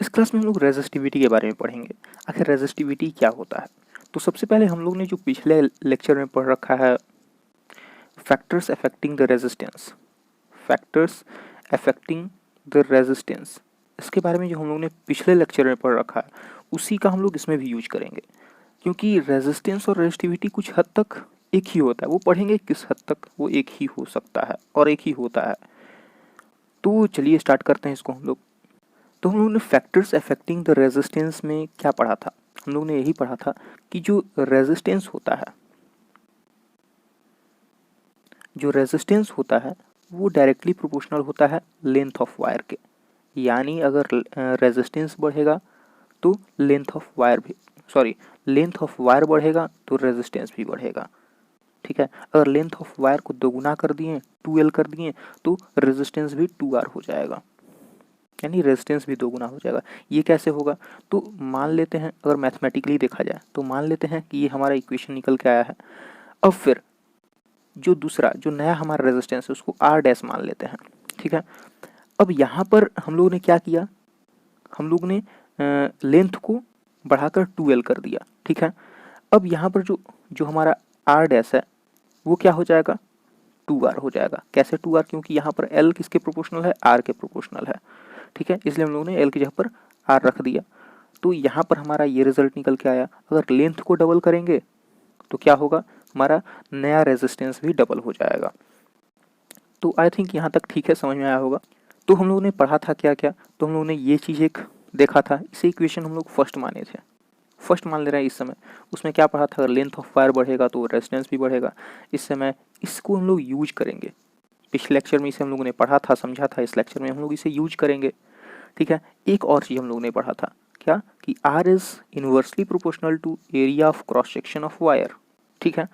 इस क्लास में हम लोग रेजिस्टिविटी के बारे में पढ़ेंगे। आखिर रेजिस्टिविटी क्या होता है? तो सबसे पहले हम लोग ने जो पिछले लेक्चर में पढ़ रखा है factors affecting the resistance, factors affecting the resistance, इसके बारे में जो हम लोग ने पिछले लेक्चर में पढ़ रखा है उसी का हम लोग इसमें भी यूज करेंगे, क्योंकि रेजिस्टेंस और रेजिस्टिविटी कुछ हद तक एक ही होता है। वो पढ़ेंगे किस हद तक वो एक ही हो सकता है और एक ही होता है। तो चलिए स्टार्ट करते हैं इसको हम लोग। तो हम लोगों ने फैक्टर्स अफेक्टिंग द रेजिस्टेंस में क्या पढ़ा था? हम लोग ने यही पढ़ा था कि जो रेजिस्टेंस होता है वो डायरेक्टली प्रोपोर्शनल होता है लेंथ ऑफ वायर के। यानी अगर रेजिस्टेंस बढ़ेगा तो लेंथ ऑफ वायर बढ़ेगा तो रेजिस्टेंस भी बढ़ेगा। ठीक है, अगर लेंथ ऑफ वायर को दोगुना कर दिए 2L कर दिए तो रेजिस्टेंस भी 2R हो जाएगा, यानी रेजिस्टेंस भी दोगुना हो जाएगा। ये कैसे होगा? तो मान लेते हैं, अगर मैथमेटिकली देखा जाए तो मान लेते हैं कि ये हमारा इक्वेशन निकल के आया है। अब फिर जो दूसरा जो नया हमारा रेजिस्टेंस है उसको R डैश मान लेते हैं। ठीक है, अब यहाँ पर हम लोगों ने क्या किया? हम लोग ने लेंथ को बढ़ाकर 2L कर दिया। ठीक है, अब यहाँ पर जो जो हमारा R डैश है वो क्या हो जाएगा? 2R हो जाएगा। कैसे 2R? क्योंकि यहाँ पर L किसके प्रोपोर्शनल है? R के प्रोपोर्शनल है। ठीक है, इसलिए हम लोगों ने L की जगह पर R रख दिया। तो यहाँ पर हमारा ये रिजल्ट निकल के आया। अगर लेंथ को डबल करेंगे तो क्या होगा? हमारा नया रेजिस्टेंस भी डबल हो जाएगा। तो आई थिंक यहाँ तक ठीक है, समझ में आया होगा। तो हम लोगों ने पढ़ा था क्या क्या? तो हम लोगों ने ये चीज़ एक देखा था, इसे इक्वेशन हम लोग फर्स्ट माने थे, फर्स्ट मान ले रहे हैं इस समय। उसमें क्या पढ़ा था? अगर लेंथ ऑफ वायर बढ़ेगा तो रेजिस्टेंस भी बढ़ेगा। इस समय इसको हम लोग यूज करेंगे। पिछले लेक्चर में इसे हम लोगों ने पढ़ा था, समझा था। इस लेक्चर में हम लोग इसे यूज करेंगे। ठीक है, एक और चीज़ हम लोगों ने पढ़ा था क्या? कि R is inversely proportional to area of cross section of wire. ठीक है,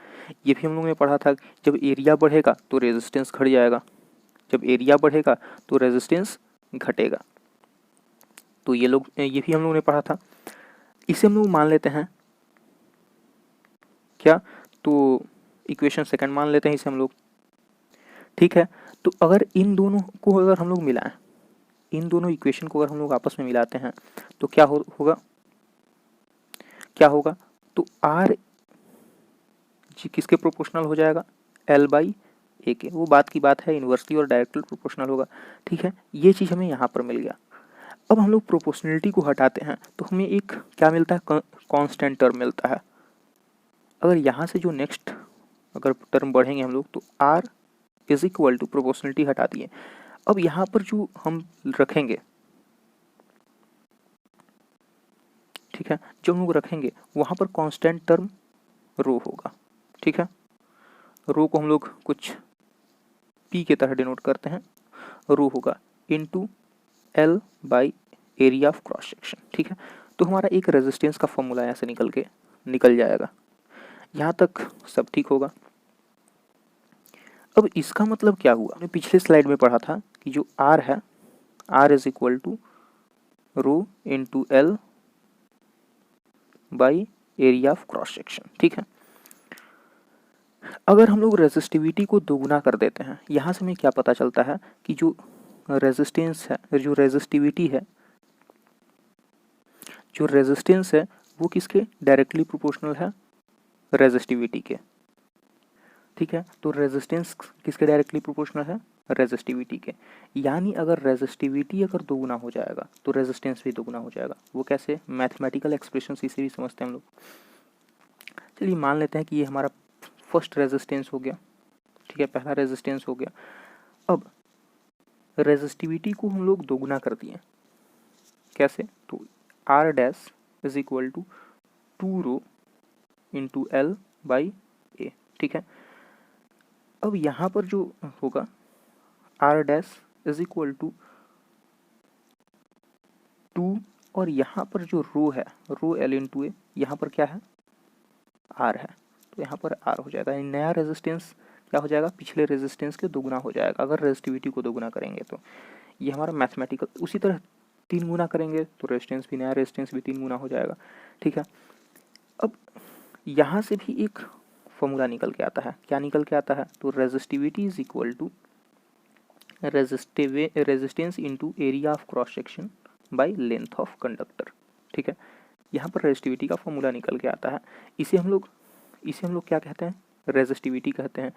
ये भी हम लोगों ने पढ़ा था। जब एरिया बढ़ेगा तो रेजिस्टेंस घट जाएगा, जब एरिया बढ़ेगा तो रेजिस्टेंस घटेगा। तो ये भी हम लोगों ने पढ़ा था। इसे हम लोग मान लेते हैं क्या? तो इक्वेशन सेकंड मान लेते हैं इसे हम लोग। ठीक है, तो अगर इन दोनों को अगर हम लोग मिलाएं, इन दोनों इक्वेशन को अगर हम लोग आपस में मिलाते हैं तो क्या होगा? क्या होगा? तो R जी किसके प्रोपोर्शनल हो जाएगा? L बाई ए के। वो बात की बात है, इन्वर्सली और डायरेक्टली प्रोपोर्शनल होगा। ठीक है, ये चीज़ हमें यहाँ पर मिल गया। अब हम लोग प्रोपोर्शनलिटी को हटाते हैं तो हमें एक क्या मिलता है? कांस्टेंट टर्म मिलता है। अगर यहाँ से जो नेक्स्ट अगर टर्म बढ़ेंगे हम लोग तो R is equal to, proportionality हटा दिए, अब यहाँ पर जो हम रखेंगे, ठीक है, जो हम लोग रखेंगे वहाँ पर कांस्टेंट टर्म रो होगा। ठीक है, रो को हम लोग कुछ P के तरह डिनोट करते हैं। रो होगा into L by area of cross section. ठीक है, तो हमारा एक रेजिस्टेंस का फॉर्मूला यहाँ से निकल जाएगा। यहाँ तक सब ठीक होगा। अब इसका मतलब क्या हुआ? हमने पिछले स्लाइड में पढ़ा था कि जो R है, R is equal to rho into L by area of cross section. ठीक है, अगर हम लोग रेजिस्टिविटी को दोगुना कर देते हैं, यहाँ से हमें क्या पता चलता है कि जो रेजिस्टेंस है, जो रेजिस्टिविटी है, जो रेजिस्टेंस है वो किसके डायरेक्टली प्रोपोर्शनल है? रेजिस्टिविटी के। ठीक है, तो रेजिस्टेंस किसके डायरेक्टली प्रोपोर्शनल है? रेजिस्टिविटी के। यानी अगर रेजिस्टिविटी अगर दोगुना हो जाएगा तो रेजिस्टेंस भी दोगुना हो जाएगा। वो कैसे? मैथमेटिकल एक्सप्रेशन इसे भी समझते हैं हम लोग। चलिए मान लेते हैं कि ये हमारा फर्स्ट रेजिस्टेंस हो गया। ठीक है, पहला रेजिस्टेंस हो गया। अब रेजिस्टिविटी को हम लोग दोगुना कर दिए। कैसे? तो R dash is equal to 2 rho into L by A. ठीक है, अब यहाँ पर जो होगा R dash is equal to 2, और यहाँ पर जो रो है, रो L इंटू ए, यहाँ पर क्या है? R है, तो यहाँ पर R हो जाएगा। यानी नया रेजिस्टेंस क्या हो जाएगा? पिछले रेजिस्टेंस के दोगुना हो जाएगा अगर रेजिस्टिविटी को दोगुना करेंगे तो। ये हमारा मैथमेटिकल। उसी तरह 3 गुना करेंगे तो रेजिस्टेंस भी, नया रेजिस्टेंस भी 3 गुना हो जाएगा। ठीक है, अब यहाँ से भी एक फॉर्मूला निकल के आता है। क्या निकल के आता है? तो resistivity is equal to resistance into area of cross section by length of conductor. ठीक है, यहाँ पर रेजिस्टिविटी का फॉर्मूला निकल के आता है। इसे हम लोग क्या कहते हैं, रेजिस्टिविटी कहते हैं।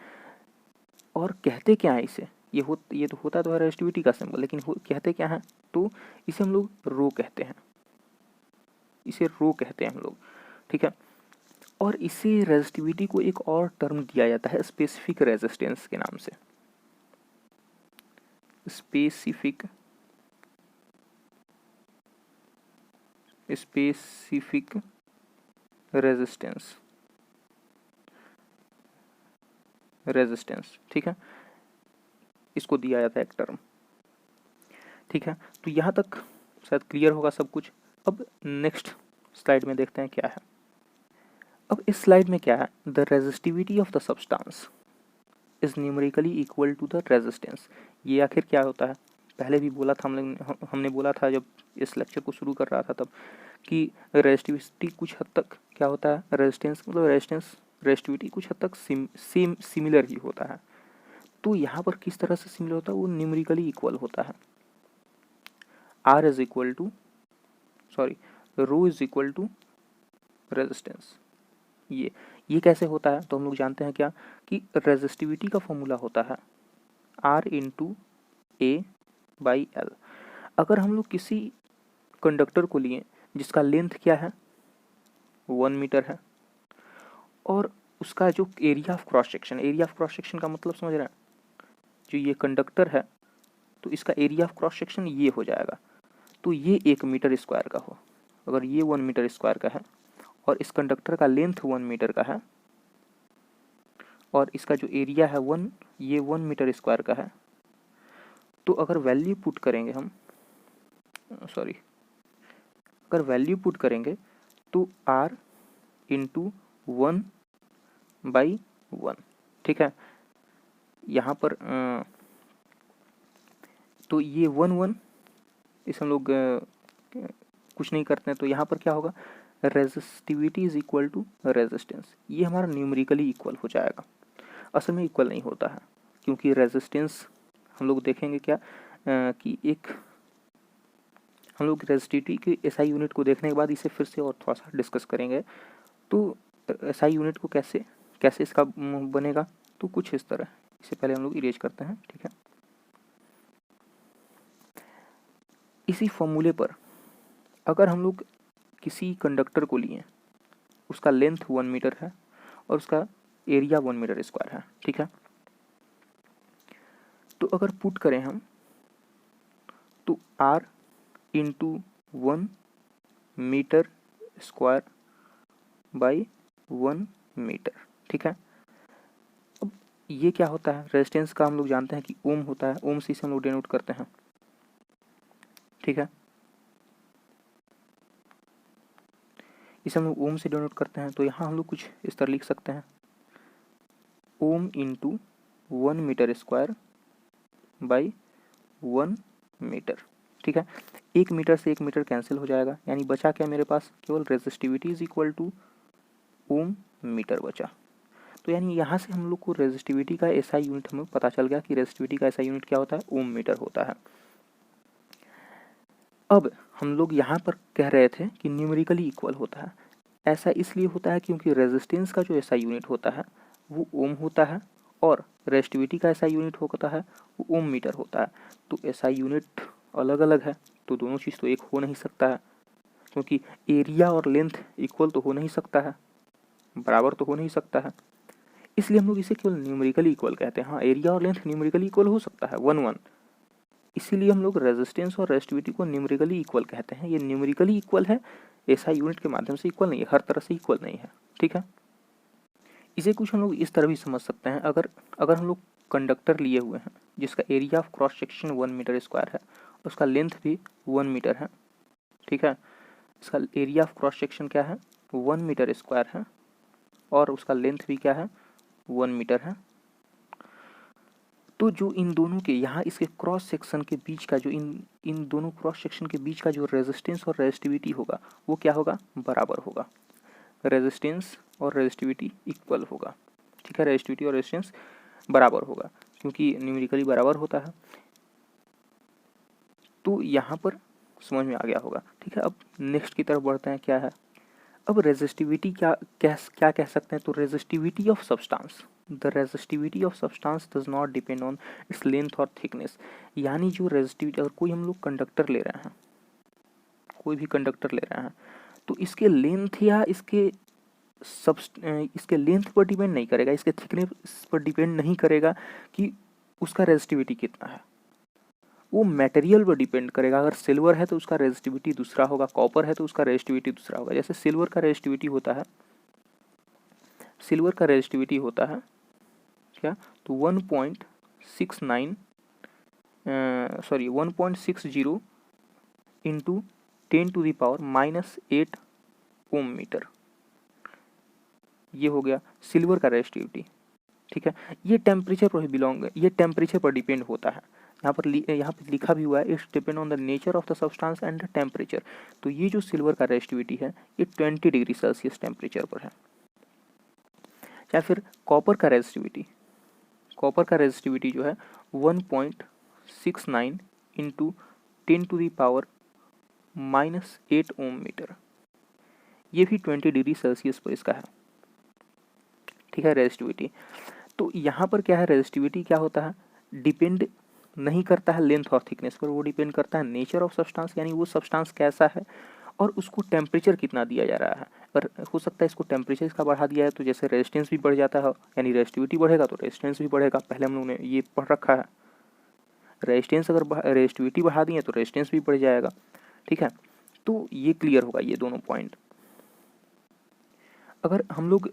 और कहते क्या है इसे, ये तो होता तो है रेजिस्टिविटी का सिंबल, लेकिन कहते क्या है, तो इसे हम लोग रो कहते हैं, इसे रो कहते हैं हम लोग। ठीक है, और इसे रेजिस्टिविटी को एक और टर्म दिया जाता है स्पेसिफिक रेजिस्टेंस के नाम से। Specific resistance. ठीक है, इसको दिया जाता है एक टर्म। ठीक है, तो यहाँ तक शायद क्लियर होगा सब कुछ। अब नेक्स्ट स्लाइड में देखते हैं क्या है। अब इस स्लाइड में क्या है, the resistivity of the substance is numerically equal to the resistance. ये आखिर क्या होता है, पहले भी बोला था हमने बोला था जब इस लेक्चर को शुरू कर रहा था तब, कि रेजिस्टिविटी कुछ हद तक क्या होता है, रेजिस्टेंस मतलब रेजिस्टिविटी कुछ हद तक सिमिलर ही होता है। तो यहाँ पर किस तरह से सिमिलर होता है, वो न्यूमेरिकली इक्वल होता है। R is equal to rho is equal to resistance. ये कैसे होता है, तो हम लोग जानते हैं क्या, कि रेजिस्टिविटी का फॉर्मूला होता है R into A by L. अगर हम लोग किसी कंडक्टर को लिए जिसका लेंथ क्या है 1 मीटर है, और उसका जो एरिया ऑफ क्रॉस सेक्शन का मतलब समझ रहे हैं, जो ये कंडक्टर है तो इसका एरिया ऑफ क्रॉस सेक्शन ये हो जाएगा। तो ये 1 मीटर स्क्वायर का हो, अगर ये 1 मीटर स्क्वायर का है और इस कंडक्टर का लेंथ 1 मीटर का है और इसका जो एरिया है ये 1 मीटर स्क्वायर का है, तो अगर वैल्यू पुट करेंगे हम अगर वैल्यू पुट करेंगे तो R इंटू 1/1। ठीक है, यहाँ पर तो ये 1 इस हम लोग कुछ नहीं करते हैं, तो यहाँ पर क्या होगा, resistivity is equal to resistance. ये हमारा न्यूमेरिकली इक्वल हो जाएगा। असल में इक्वल नहीं होता है, क्योंकि रेजिस्टेंस हम लोग देखेंगे क्या कि एक हम लोग रेजिस्टिविटी की एसआई यूनिट को देखने के बाद इसे फिर से और थोड़ा सा डिस्कस करेंगे। तो एसआई यूनिट को कैसे इसका बनेगा, तो कुछ इस तरह। इसे पहले हम लोग इरेज करते हैं। ठीक है, इसी फॉर्मूले पर अगर हम लोग किसी कंडक्टर को लिए, उसका लेंथ 1 मीटर है और उसका एरिया 1 मीटर स्क्वायर है। ठीक है, तो अगर पुट करें हम तो R into 1 metre square by 1 metre. ठीक है, अब ये क्या होता है, रेजिस्टेंस का हम लोग जानते हैं कि ओम होता है, ओम से हम लोग डिनोट करते हैं। ठीक है, इसे हम लोग ओम से डिनोट करते हैं, तो यहाँ हम लोग कुछ इस तरह लिख सकते हैं, ohm into 1 metre square by 1 metre. ठीक है, 1 मीटर से 1 मीटर कैंसिल हो जाएगा, यानी बचा क्या मेरे पास, केवल resistivity is equal to ohm metre बचा। तो यानी यहाँ से हम लोग को रेजिस्टिविटी का एसआई यूनिट हमें पता चल गया कि रेजिस्टिविटी का एसआई यूनिट क्या होता है, ओम मीटर होता है। अब हम लोग यहाँ पर कह रहे थे कि न्यूमेरिकली इक्वल होता है। ऐसा इसलिए होता है क्योंकि रेजिस्टेंस का जो एसआई यूनिट होता है वो ओम होता है और रेजिस्टिविटी का एसआई यूनिट होता है वो ओम मीटर होता है। तो एसआई यूनिट अलग अलग है, तो दोनों चीज़ तो एक हो नहीं सकता है, क्योंकि एरिया और लेंथ इक्वल तो हो नहीं सकता है, बराबर तो हो नहीं सकता है। इसलिए हम लोग इसे केवल न्यूमेरिकली इक्वल कहते हैं। हाँ, एरिया और लेंथ न्यूमेरिकली इक्वल हो सकता है 1-1, इसीलिए हम लोग रेजिस्टेंस और रेजिस्टिविटी को न्यूमेरिकली इक्वल कहते हैं। ये न्यूमेरिकली इक्वल है, एसआई यूनिट के माध्यम से इक्वल नहीं है, हर तरह से इक्वल नहीं है। ठीक है, इसे कुछ हम लोग इस तरह भी समझ सकते हैं, अगर हम लोग कंडक्टर लिए हुए हैं जिसका area of cross section 1 metre square है, उसका लेंथ भी 1 मीटर है। ठीक है, इसका एरिया ऑफ क्रॉस सेक्शन क्या है, 1 मीटर स्क्वायर है और उसका लेंथ भी क्या है, 1 मीटर है। तो जो इन दोनों के यहाँ इसके क्रॉस सेक्शन के बीच का जो इन दोनों क्रॉस सेक्शन के बीच का जो रेजिस्टेंस और रेजिस्टिविटी होगा वो क्या होगा, बराबर होगा। रेजिस्टेंस और रेजिस्टिविटी इक्वल होगा। ठीक है, रेजिस्टिविटी और रेजिस्टेंस बराबर होगा क्योंकि न्यूमेरिकली बराबर होता है। तो यहाँ पर समझ में आ गया होगा। ठीक है, अब नेक्स्ट की तरफ बढ़ते हैं। क्या है अब रेजिस्टिविटी, क्या कह सकते हैं, तो resistivity of substance, the resistivity of substance does not depend on its length और थिकनेस। यानी जो रेजिस्टिविटी, अगर कोई हम लोग कंडक्टर ले रहे हैं, कोई भी कंडक्टर ले रहे हैं, तो इसके लेंथ या इसके लेंथ पर डिपेंड नहीं करेगा, इसके थिकनेस पर डिपेंड नहीं करेगा कि उसका रेजिस्टिविटी कितना है, वो मटेरियल पर डिपेंड करेगा। अगर सिल्वर है तो उसका रेजिस्टिविटी दूसरा होगा, कॉपर है तो उसका रेजिस्टिविटी दूसरा होगा। जैसे सिल्वर का रेजिस्टिविटी होता है, सिल्वर का रेजिस्टिविटी होता है क्या, तो 1.60 इंटू 10⁻⁻8 ओम मीटर, ये हो गया सिल्वर का रेजिस्टिविटी। ठीक है, ये टेम्परेचर पर ये टेम्परेचर पर डिपेंड होता है। यहाँ पर लिखा भी हुआ है, it's depend on the nature of the substance and the temperature. तो ये जो सिल्वर का रेजिस्टिविटी है ये 20 डिग्री सेल्सियस टेम्परेचर पर है। या फिर कॉपर का रेजिस्टिविटी जो है 1.69 इंटू 10⁻⁻8 ओम मीटर, ये भी 20 डिग्री सेल्सियस पर इसका है। ठीक है, रेजिस्टिविटी। तो यहाँ पर क्या है, रेजिस्टिविटी क्या होता है, डिपेंड नहीं करता है लेंथ और थिकनेस पर, वो डिपेंड करता है नेचर ऑफ सब्सटेंस, यानी वो सब्सटेंस कैसा है और उसको टेम्परेचर कितना दिया जा रहा है। अगर हो सकता है इसको टेम्परेचर इसका बढ़ा दिया है तो जैसे रेजिस्टेंस भी बढ़ जाता है, यानी रेजिस्टिविटी बढ़ेगा तो रेजिस्टेंस भी बढ़ेगा। पहले हम लोगों ने ये पढ़ रखा है, रेजिस्टेंस अगर रेजिस्टिविटी बढ़ा दिए तो रेजिस्टेंस भी बढ़ जाएगा। ठीक है, तो ये क्लियर होगा ये दोनों पॉइंट। अगर हम लोग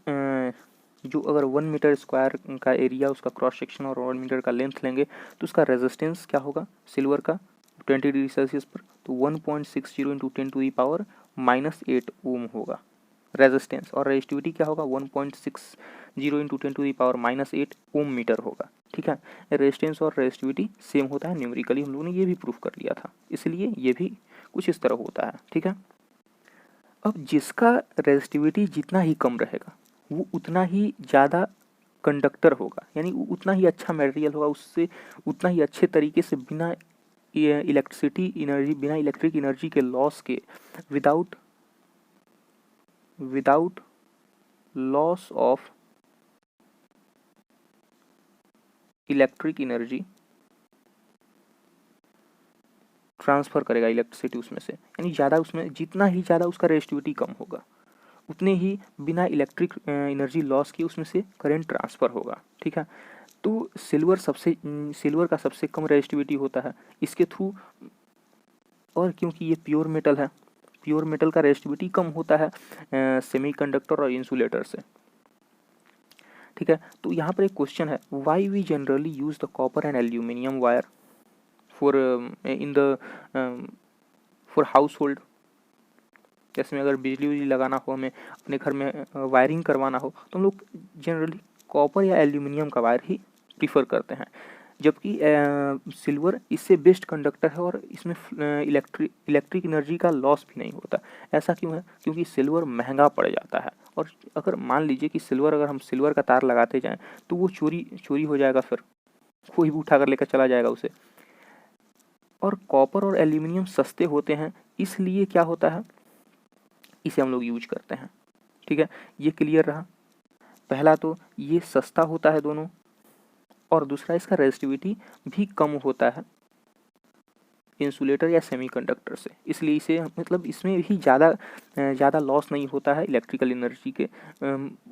जो अगर 1 मीटर स्क्वायर का एरिया, उसका क्रॉस सेक्शन और 1 मीटर का लेंथ लेंगे तो उसका रेजिस्टेंस क्या होगा सिल्वर का 20 डिग्री सेल्सियस पर, तो 1.60 इंटू 10⁻⁻8 ओम होगा रेजिस्टेंस, और रेजिस्टिविटी क्या होगा 1.60 इंटू 10⁻⁻8 ओम मीटर होगा। ठीक है, रेजिस्टेंस और रेजिस्टिविटी सेम होता है, न्यूमेरिकली हम लोगों ने ये भी प्रूफ कर लिया था, इसलिए ये भी कुछ इस तरह होता है। ठीक है, अब जिसका रेजिस्टिविटी जितना ही कम रहेगा वो उतना ही ज़्यादा कंडक्टर होगा, यानी उतना ही अच्छा मटेरियल होगा, उससे उतना ही अच्छे तरीके से बिना इलेक्ट्रिक एनर्जी के लॉस के, without loss of electric energy transfer करेगा इलेक्ट्रिसिटी उसमें से, यानी ज़्यादा उसमें जितना ही ज़्यादा उसका रेजिस्टिविटी कम होगा उतने ही बिना इलेक्ट्रिक एनर्जी लॉस के उसमें से करंट ट्रांसफ़र होगा। ठीक है, तो सिल्वर का सबसे कम रेजिस्टिविटी होता है इसके थ्रू, और क्योंकि ये प्योर मेटल है, प्योर मेटल का रेजिस्टिविटी कम होता है सेमीकंडक्टर और इंसुलेटर से। ठीक है, तो यहाँ पर एक क्वेश्चन है, why we generally use the copper and aluminium wire for household. जैसे में अगर बिजली लगाना हो, हमें अपने घर में वायरिंग करवाना हो, तो हम लोग जनरली कॉपर या एल्यूमिनियम का वायर ही प्रीफर करते हैं, जबकि सिल्वर इससे बेस्ट कंडक्टर है और इसमें इलेक्ट्रिक एनर्जी का लॉस भी नहीं होता। ऐसा क्यों है, क्योंकि सिल्वर महंगा पड़ जाता है, और अगर मान लीजिए कि अगर हम सिल्वर का तार लगाते जाएं तो वो चोरी हो जाएगा, फिर कोई भी उठा कर लेकर चला जाएगा उसे। और कॉपर और एल्यूमिनियम सस्ते होते हैं, इसलिए क्या होता है, इसे हम लोग यूज करते हैं। ठीक है, ये क्लियर रहा। पहला तो ये सस्ता होता है दोनों, और दूसरा इसका रेजिस्टिविटी भी कम होता है इंसुलेटर या सेमीकंडक्टर से, इसलिए इसे मतलब इसमें भी ज़्यादा लॉस नहीं होता है इलेक्ट्रिकल एनर्जी के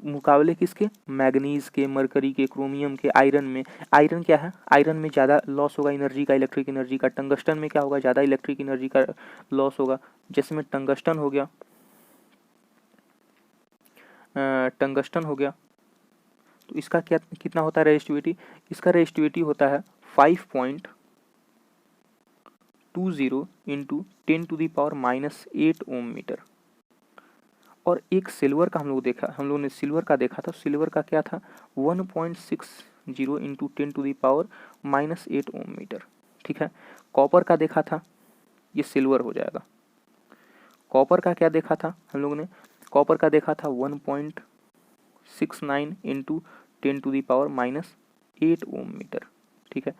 मुकाबले किसके, मैग्नीज के, मरकरी के, क्रोमियम के, आयरन में। आयरन क्या है, आयरन में ज़्यादा लॉस होगा एनर्जी का, इलेक्ट्रिक एनर्जी का। टंगस्टन में क्या होगा, ज़्यादा इलेक्ट्रिक एनर्जी का लॉस होगा। जैसे में टंगस्टन हो गया, तो इसका कितना होता है रेजिस्टिविटी, इसका रेजिस्टिविटी होता है 5.20 इंटू 10⁻⁻8 ओम मीटर। और एक सिल्वर का हम लोगों ने सिल्वर का देखा था, सिल्वर का क्या था 1.60 इंटू 10⁻⁻8 ओम मीटर। ठीक है, कॉपर का देखा था, ये सिल्वर हो जाएगा। कॉपर का क्या देखा था हम लोगों ने, कॉपर का देखा था 1.69 इंटू 10⁻⁻8 ओम मीटर। ठीक है,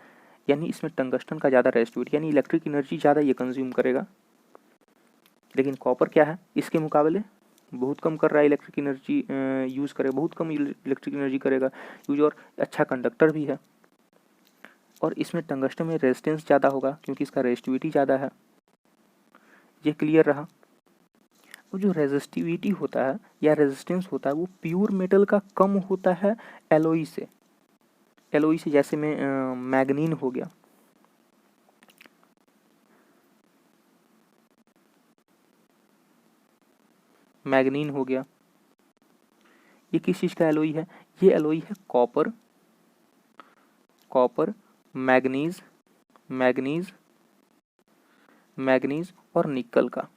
यानी इसमें टंगस्टन का ज़्यादा रेजिस्टिविटी, यानी इलेक्ट्रिक एनर्जी ज़्यादा ये कंज्यूम करेगा लेकिन कॉपर क्या है, इसके मुकाबले बहुत कम कर रहा है इलेक्ट्रिक एनर्जी यूज़ करे, बहुत कम इलेक्ट्रिक एनर्जी करेगा यूज, और अच्छा कंडक्टर भी है। और इसमें टंगस्टन में रेजिस्टेंस ज़्यादा होगा क्योंकि इसका रेजिस्टिविटी ज़्यादा है। ये क्लियर रहा। वो जो रेजिस्टिविटी होता है या रेजिस्टेंस होता है वो प्योर मेटल का कम होता है एलोई से। एलोई से जैसे में मैग्नीन हो गया, मैग्नीन हो गया, ये किस चीज़ का एलोई है, ये एलोई है copper, copper, manganese, manganese, manganese और निकल का।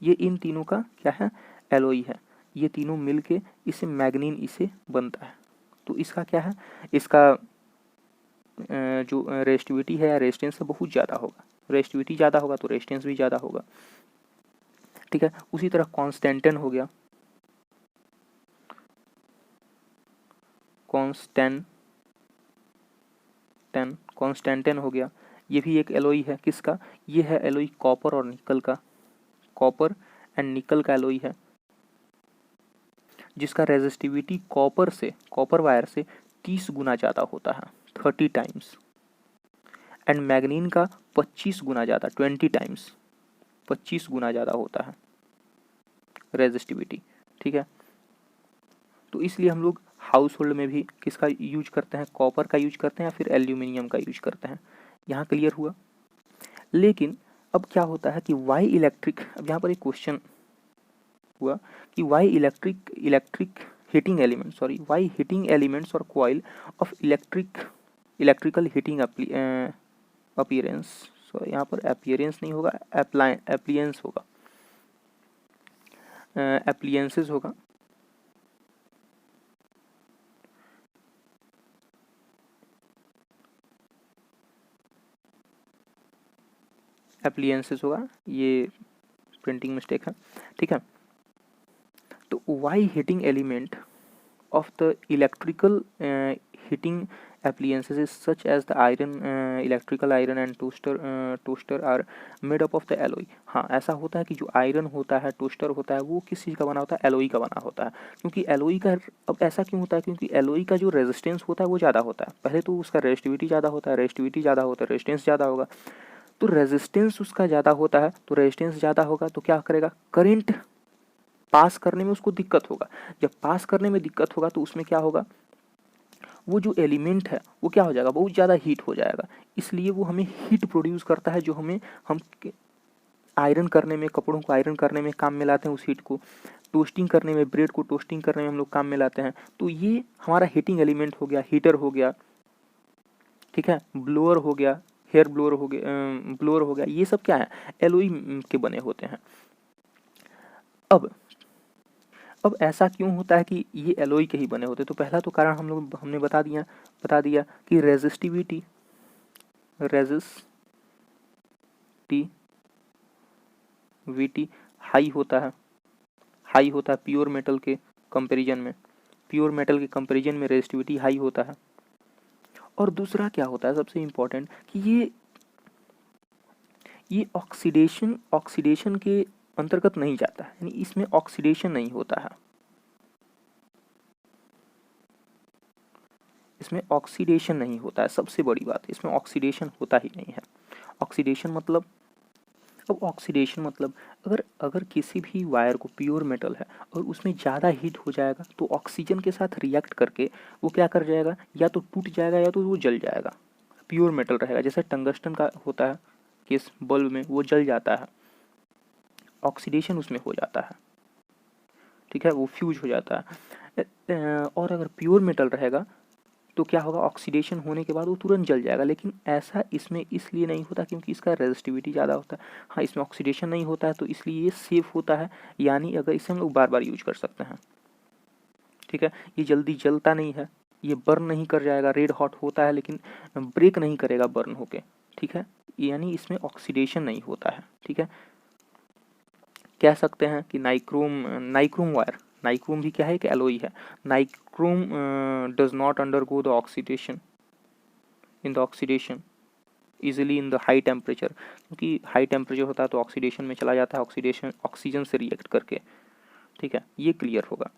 ये इन तीनों का क्या है, एलोई है। ये तीनों मिलके इसे मैग्नीन इसे बनता है। तो इसका क्या है, इसका जो रेजिस्टिविटी है या रेजिस्टेंस है बहुत ज़्यादा होगा। रेजिस्टिविटी ज़्यादा होगा तो रेजिस्टेंस भी ज़्यादा होगा। ठीक है, उसी तरह कॉन्स्टेंटन हो गया, कॉन्स्टेंटन हो गया, ये भी एक एलोई है। किसका, ये है एलोई कॉपर और निकल का, कॉपर एंड निकल का एलोई है, जिसका रेजिस्टिविटी कॉपर से, कॉपर वायर से 30 गुना ज़्यादा होता है, 30 टाइम्स। एंड मैग्नीन का 25 गुना ज़्यादा, 20 टाइम्स, 25 गुना ज़्यादा होता है रेजिस्टिविटी। ठीक है, तो इसलिए हम लोग हाउस होल्ड में भी किसका यूज करते हैं, कॉपर का यूज करते हैं या फिर एल्यूमिनियम का यूज करते हैं। यहाँ क्लियर हुआ। लेकिन अब क्या होता है कि वाई इलेक्ट्रिक, अब यहाँ पर एक क्वेश्चन हुआ कि why electric heating element, sorry why heating elements और coil of electrical heating appearance, so यहाँ पर अपीयरेंस नहीं होगा, एप्लियंस होगा, एप्लियंसेस होगा, एप्लियंसेस होगा, ये प्रिंटिंग मिस्टेक है। ठीक है, तो why heating element of the electrical heating appliances such as the iron, electrical iron and toaster are made up of the alloy। हाँ, ऐसा होता है कि जो आयरन होता है, टोस्टर होता है, वो किस चीज़ का बना होता है, एलोई का बना होता है। क्योंकि एलोई का, अब ऐसा क्यों होता है, क्योंकि एलोई का जो रेजिस्टेंस होता है वो ज़्यादा होता है। पहले तो उसका रेजिस्टिविटी ज़्यादा होता है, रेजिस्टिविटी ज़्यादा होता है, रेजिस्टेंस ज़्यादा होगा, तो रेजिस्टेंस उसका ज़्यादा होता है, तो रेजिस्टेंस ज़्यादा होगा तो क्या करेगा, करंट पास करने में उसको दिक्कत होगा। जब पास करने में दिक्कत होगा तो उसमें क्या होगा, वो जो एलिमेंट है वो क्या हो जाएगा, बहुत ज़्यादा हीट हो जाएगा। इसलिए वो हमें हीट प्रोड्यूस करता है, जो हम आयरन करने में, कपड़ों को आयरन करने में काम में लाते हैं। उस हीट को टोस्टिंग करने में, ब्रेड को टोस्टिंग करने में हम लोग काम में लाते हैं। तो ये हमारा हीटिंग एलिमेंट हो गया, हीटर हो गया, ठीक है, ब्लोअर हो गया, हेयर ब्लोअर हो गया, ब्लोअर हो गया, ये सब क्या है, एलोई के बने होते हैं। अब ऐसा क्यों होता है कि ये एलोई के ही बने होते, तो पहला तो कारण हमने बता दिया कि रेजिस्टिविटी हाई होता है, प्योर मेटल के कंपैरिजन में, रेजिस्टिविटी हाई होता है। और दूसरा क्या होता है सबसे इम्पोर्टेंट, कि ये ऑक्सीडेशन के अंतर्गत नहीं जाता है, यानी इसमें ऑक्सीडेशन नहीं होता है, इसमें ऑक्सीडेशन नहीं होता है। सबसे बड़ी बात, इसमें ऑक्सीडेशन होता ही नहीं है। ऑक्सीडेशन मतलब, अब ऑक्सीडेशन मतलब अगर किसी भी वायर को, प्योर मेटल है और उसमें ज़्यादा हीट हो जाएगा तो ऑक्सीजन के साथ रिएक्ट करके वो क्या कर जाएगा, या तो टूट जाएगा या तो वो जल जाएगा। प्योर मेटल रहेगा, जैसे टंगस्टन का होता है केस बल्ब में, वो जल जाता है, ऑक्सीडेशन उसमें हो जाता है, ठीक है, वो फ्यूज हो जाता है। और अगर प्योर मेटल रहेगा तो क्या होगा, ऑक्सीडेशन होने के बाद वो तुरंत जल जाएगा। लेकिन ऐसा इसमें इसलिए नहीं होता क्योंकि इसका रेजिस्टिविटी ज़्यादा होता है। हाँ, इसमें ऑक्सीडेशन नहीं होता है तो इसलिए ये सेफ होता है, यानी अगर इसे हम लोग बार बार यूज कर सकते हैं। ठीक है, ये जल्दी जलता नहीं है, ये बर्न नहीं कर जाएगा, रेड हॉट होता है लेकिन ब्रेक नहीं करेगा बर्न होके। ठीक है, यानी इसमें ऑक्सीडेशन नहीं होता है। ठीक है, कह सकते हैं कि नाइक्रोम वायर, नाइक्रोम भी क्या है, एक एलोई है। Nichrome does not undergo the oxidation, in the oxidation easily in the high temperature, क्योंकि हाई टेम्परेचर होता है तो ऑक्सीडेशन में चला जाता है, ऑक्सीडेशन ऑक्सीजन से रिएक्ट करके, ठीक है, ये क्लियर होगा।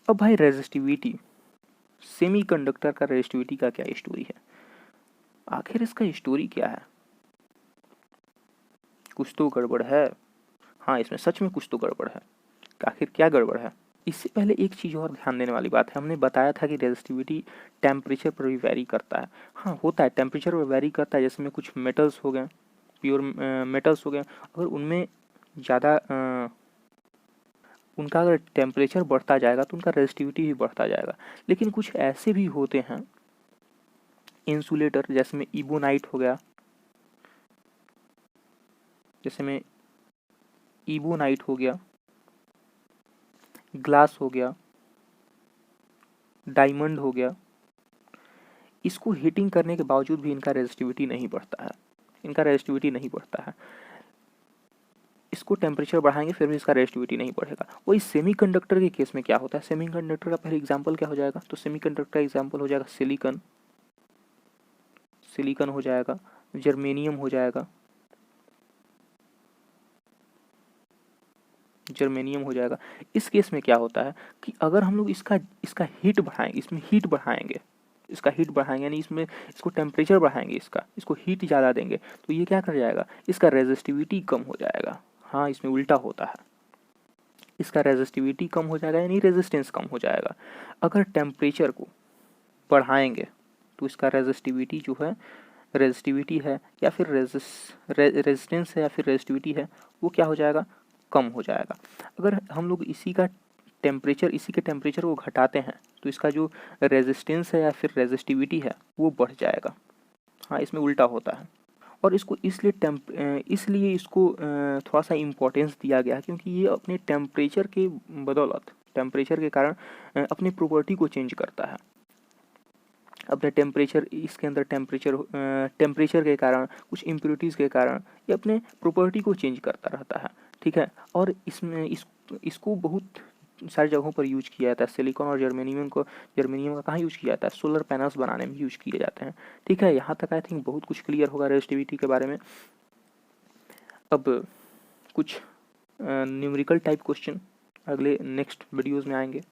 अब भाई रेजिस्टिविटी, सेमीकंडक्टर का रेजिस्टिविटी का क्या स्टोरी है, आखिर इसका स्टोरी क्या है? कुछ तो गड़बड़ है, हाँ इसमें सच में कुछ तो गड़बड़ है। आखिर क्या गड़बड़ है? इससे पहले एक चीज़ और ध्यान देने वाली बात है, हमने बताया था कि रेजिस्टिविटी टेम्परेचर पर भी वैरी करता है। हाँ होता है, टेम्परेचर पर वैरी करता है, जैसे में कुछ मेटल्स हो गए, प्योर मेटल्स हो गए, अगर उनमें ज़्यादा उनका अगर टेम्परेचर बढ़ता जाएगा तो उनका रेजिस्टिविटी भी बढ़ता जाएगा। लेकिन कुछ ऐसे भी होते हैं इंसुलेटर, जैसे में इबोनाइट हो गया, जैसे में इबोनाइट हो गया, ग्लास हो गया, डायमंड हो गया, इसको हीटिंग करने के बावजूद भी इनका रेजिस्टिविटी नहीं बढ़ता है, इनका रेजिस्टिविटी नहीं बढ़ता है। इसको टेम्परेचर बढ़ाएंगे फिर भी इसका रेजिस्टिविटी नहीं बढ़ेगा। वही सेमीकंडक्टर के केस में क्या होता है, सेमीकंडक्टर का पहले एग्जांपल क्या हो जाएगा, तो सेमीकंडक्टर का एग्जांपल हो जाएगा सिलिकॉन, सिलिकॉन हो जाएगा, जर्मेनियम हो जाएगा, जर्मेनियम हो जाएगा। इस केस में क्या होता है कि अगर हम लोग इसका हीट बढ़ाएंगे, इसमें हीट बढ़ाएंगे, इसका हीट बढ़ाएंगे यानी इसमें इसको टेम्परेचर बढ़ाएंगे, इसको हीट ज़्यादा देंगे, तो ये क्या कर जाएगा, इसका रेजिस्टिविटी कम हो जाएगा। हाँ इसमें उल्टा होता है, इसका रेजिस्टिविटी कम हो जाएगा यानी रेजिस्टेंस कम हो जाएगा। अगर टेम्परेचर को बढ़ाएंगे तो इसका रेजिस्टिविटी जो है, रेजिस्टिविटी है या फिर रेजिस्टेंस है या फिर रेजिस्टिविटी है, वो क्या हो जाएगा, कम हो जाएगा। अगर हम लोग इसी के टेम्परेचर को घटाते हैं तो इसका जो रेजिस्टेंस है या फिर रेजिस्टिविटी है वो बढ़ जाएगा। हाँ इसमें उल्टा होता है, और इसको इसलिए इसको थोड़ा सा इम्पोर्टेंस दिया गया क्योंकि ये अपने टेम्परेचर के बदौलत, टेम्परेचर के कारण अपनी प्रॉपर्टी को चेंज करता है। अपने टेम्परेचर, इसके अंदर टेम्परेचर के कारण, कुछ इम्प्योरिटीज़ के कारण ये अपने प्रॉपर्टी को चेंज करता रहता है, ठीक है। और इसमें इसको बहुत सारी जगहों पर यूज किया जाता है। सिलिकॉन और जर्मेनियम का कहाँ यूज किया जाता है, सोलर पैनल्स बनाने में यूज किए जाते हैं, ठीक है। यहाँ तक आई थिंक बहुत कुछ क्लियर होगा रेजिस्टिविटी के बारे में। अब कुछ न्यूमेरिकल टाइप क्वेश्चन अगले नेक्स्ट वीडियोज़ में आएंगे।